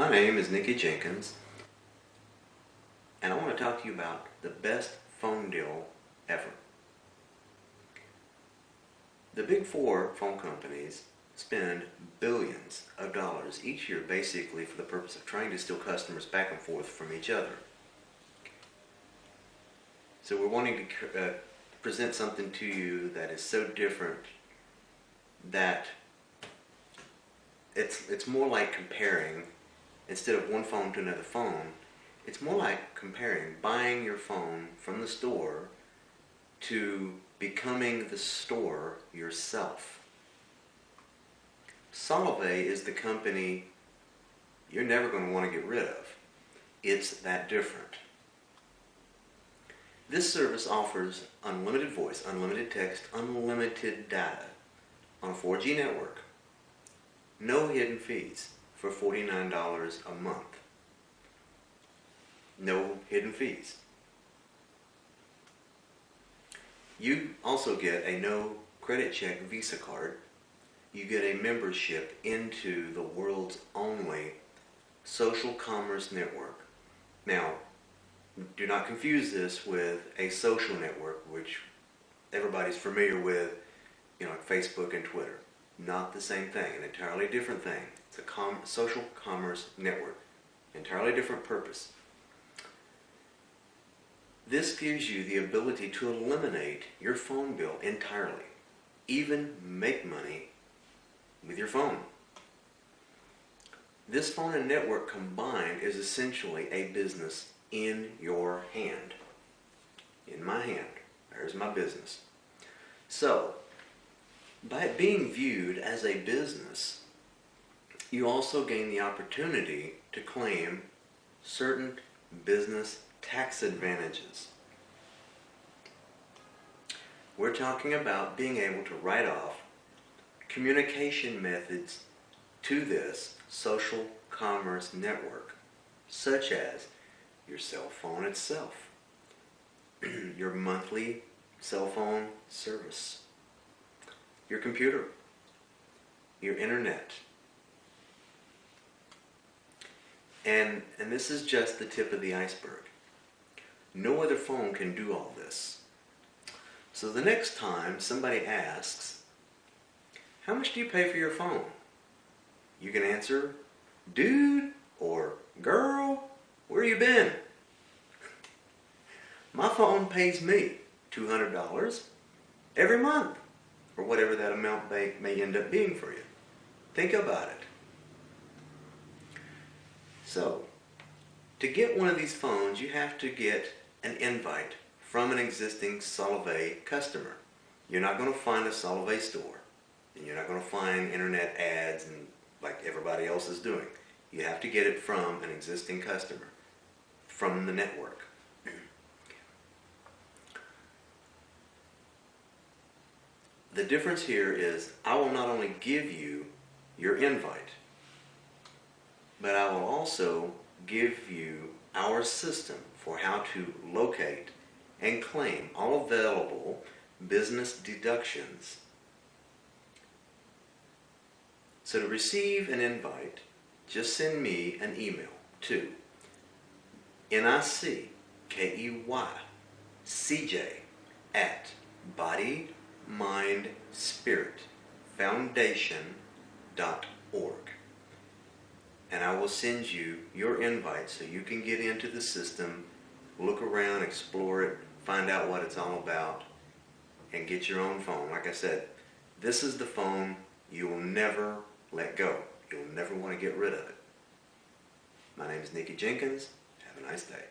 My name is Nicky Jenkins, and I want to talk to you about the best phone deal ever. The big four phone companies spend billions of dollars each year basically for the purpose of trying to steal customers back and forth from each other. So we're wanting to present something to you that is so different that it's more like comparing, instead of one phone to another phone, it's more like comparing buying your phone from the store to becoming the store yourself. Solavei is the company you're never going to want to get rid of. It's that different. This service offers unlimited voice, unlimited text, unlimited data on a 4G network. No hidden fees for $49 a month. No hidden fees. You also get a no credit check Visa card. You get a membership into the world's only social commerce network. Now, do not confuse this with a social network, which everybody's familiar with, like Facebook and Twitter. Not the same thing, an entirely different thing. It's a social commerce network, entirely different purpose. This gives you the ability to eliminate your phone bill entirely, even make money with your phone. This phone and network combined is essentially a business in your hand. In my hand. There's my business. So, by it being viewed as a business, you also gain the opportunity to claim certain business tax advantages. We're talking about being able to write off communication methods to this social commerce network, such as your cell phone itself, your monthly cell phone service, your computer, your internet. And this is just the tip of the iceberg. No other phone can do all this. So the next time somebody asks, how much do you pay for your phone? You can answer, dude, or girl, where you been? My phone pays me $200 every month, or whatever that amount may end up being for you. Think about it. So, to get one of these phones, you have to get an invite from an existing Solavei customer. You're not going to find a Solavei store, and you're not going to find internet ads and like everybody else is doing. You have to get it from an existing customer, from the network. The difference here is I will not only give you your invite, but I will also give you our system for how to locate and claim all available business deductions. So to receive an invite, just send me an email to NICKEYCJ@bodymindspiritfoundation.org, and I will send you your invite so you can get into the system, look around, explore it, find out what it's all about, and get your own phone. Like I said, this is the phone you will never let go. You'll never want to get rid of it. My name is Nicky Jenkins. Have a nice day.